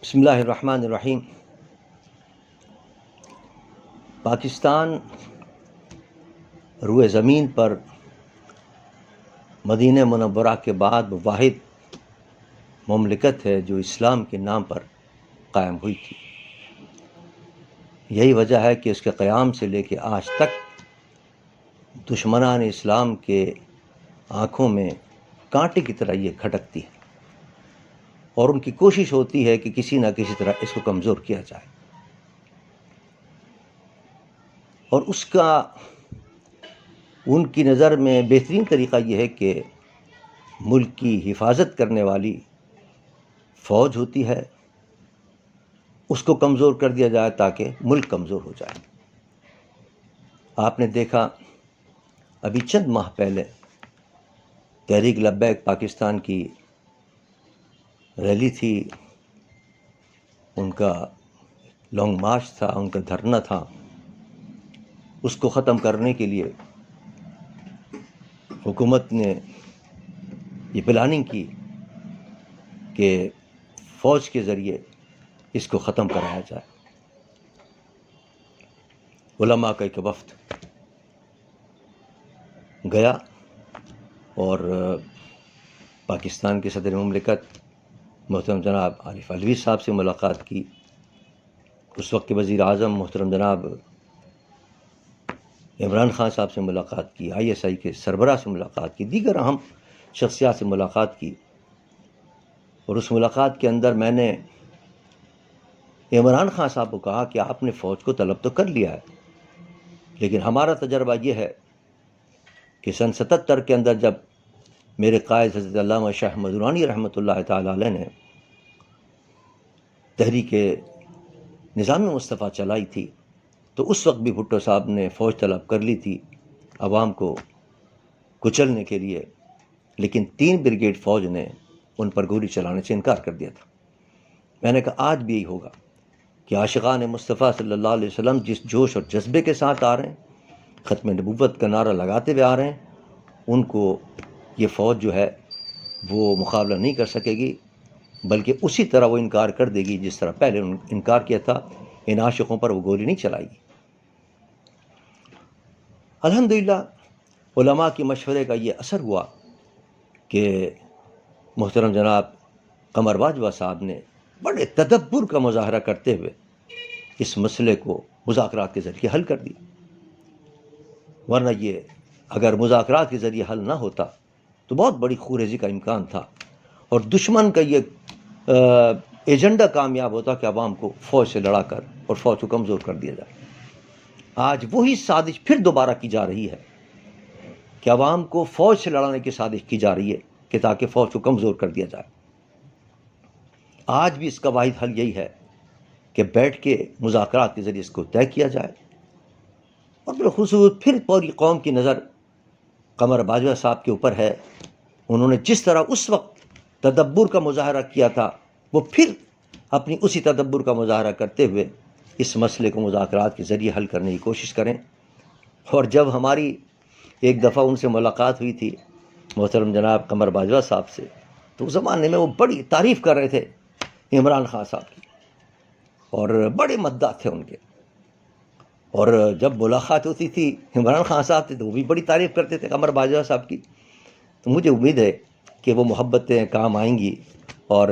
بسم اللہ الرحمن الرحیم۔ پاکستان روئے زمین پر مدینہ منورہ کے بعد واحد مملکت ہے جو اسلام کے نام پر قائم ہوئی تھی۔ یہی وجہ ہے کہ اس کے قیام سے لے کے آج تک دشمنان اسلام کے آنکھوں میں کانٹے کی طرح یہ کھٹکتی ہے اور ان کی کوشش ہوتی ہے کہ کسی نہ کسی طرح اس کو کمزور کیا جائے، اور اس کا ان کی نظر میں بہترین طریقہ یہ ہے کہ ملک کی حفاظت کرنے والی فوج ہوتی ہے، اس کو کمزور کر دیا جائے تاکہ ملک کمزور ہو جائے۔ آپ نے دیکھا ابھی چند ماہ پہلے تحریک لبیک پاکستان کی ریلی تھی، ان کا لانگ مارچ تھا، ان کا دھرنا تھا۔ اس کو ختم کرنے کے لیے حکومت نے یہ پلاننگ کی کہ فوج کے ذریعے اس کو ختم کرایا جائے۔ علماء کا ایک وفد گیا اور پاکستان کے صدر مملکت محترم جناب عارف علوی صاحب سے ملاقات کی، اس وقت کے وزیر اعظم محترم جناب عمران خان صاحب سے ملاقات کی، ISI کے سربراہ سے ملاقات کی، دیگر اہم شخصیات سے ملاقات کی۔ اور اس ملاقات کے اندر میں نے عمران خان صاحب کو کہا کہ آپ نے فوج کو طلب تو کر لیا ہے، لیکن ہمارا تجربہ یہ ہے کہ سن 77 کے اندر جب میرے قائد حضرت علامہ شاہ احمد درانی رحمۃ اللہ تعالی علیہ نے تحریک نظام مصطفیٰ چلائی تھی تو اس وقت بھی بھٹو صاحب نے فوج طلب کر لی تھی عوام کو کچلنے کے لیے، لیکن 3 بریگیڈ فوج نے ان پر گولی چلانے سے انکار کر دیا تھا۔ میں نے کہا آج بھی یہی ہوگا کہ عاشقان مصطفیٰ صلی اللہ علیہ وسلم جس جوش اور جذبے کے ساتھ آ رہے ہیں، ختم نبوت کا نعرہ لگاتے ہوئے آ رہے ہیں، ان کو یہ فوج جو ہے وہ مقابلہ نہیں کر سکے گی، بلکہ اسی طرح وہ انکار کر دے گی جس طرح پہلے انکار کیا تھا۔ ان عاشقوں پر وہ گولی نہیں چلائے گی۔ الحمدللہ علماء کے مشورے کا یہ اثر ہوا کہ محترم جناب قمر باجوہ صاحب نے بڑے تدبر کا مظاہرہ کرتے ہوئے اس مسئلے کو مذاکرات کے ذریعے حل کر دی، ورنہ یہ اگر مذاکرات کے ذریعے حل نہ ہوتا تو بہت بڑی خونریزی کا امکان تھا، اور دشمن کا یہ ایجنڈا کامیاب ہوتا کہ عوام کو فوج سے لڑا کر اور فوج کو کمزور کر دیا جائے۔ آج وہی سازش پھر دوبارہ کی جا رہی ہے کہ عوام کو فوج سے لڑانے کی سازش کی جا رہی ہے کہ تاکہ فوج کو کمزور کر دیا جائے۔ آج بھی اس کا واحد حل یہی ہے کہ بیٹھ کے مذاکرات کے ذریعے اس کو طے کیا جائے، اور بالخصوص پھر پوری قوم کی نظر قمر باجوہ صاحب کے اوپر ہے۔ انہوں نے جس طرح اس وقت تدبر کا مظاہرہ کیا تھا، وہ پھر اپنی اسی تدبر کا مظاہرہ کرتے ہوئے اس مسئلے کو مذاکرات کے ذریعے حل کرنے کی کوشش کریں۔ اور جب ہماری ایک دفعہ ان سے ملاقات ہوئی تھی محترم جناب قمر باجوہ صاحب سے، تو اس زمانے میں وہ بڑی تعریف کر رہے تھے عمران خان صاحب کی، اور بڑے مداح تھے ان کے، اور جب ملاقات ہوتی تھی عمران خان صاحب تھے تو وہ بھی بڑی تعریف کرتے تھے قمر باجوہ صاحب کی۔ تو مجھے امید ہے کہ وہ محبتیں کام آئیں گی، اور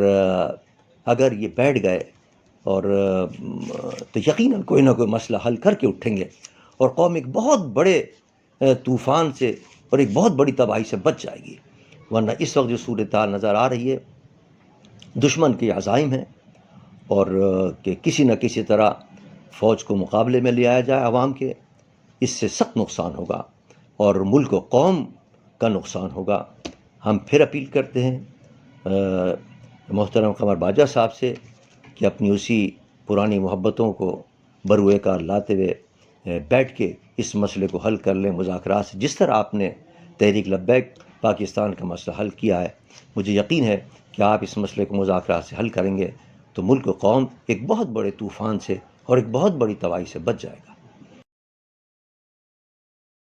اگر یہ بیٹھ گئے اور تو یقیناً کوئی نہ کوئی مسئلہ حل کر کے اٹھیں گے، اور قوم ایک بہت بڑے طوفان سے اور ایک بہت بڑی تباہی سے بچ جائے گی۔ ورنہ اس وقت جو صورتحال نظر آ رہی ہے، دشمن کے عزائم ہیں اور کہ کسی نہ کسی طرح فوج کو مقابلے میں لے آیا جائے عوام کے، اس سے سخت نقصان ہوگا اور ملک و قوم کا نقصان ہوگا۔ ہم پھر اپیل کرتے ہیں محترم قمر باجوہ صاحب سے کہ اپنی اسی پرانی محبتوں کو بروئے کار لاتے ہوئے بیٹھ کے اس مسئلے کو حل کر لیں مذاکرات سے، جس طرح آپ نے تحریک لبیک پاکستان کا مسئلہ حل کیا ہے۔ مجھے یقین ہے کہ آپ اس مسئلے کو مذاکرات سے حل کریں گے تو ملک و قوم ایک بہت بڑے طوفان سے اور ایک بہت بڑی تباہی سے بچ جائے گا۔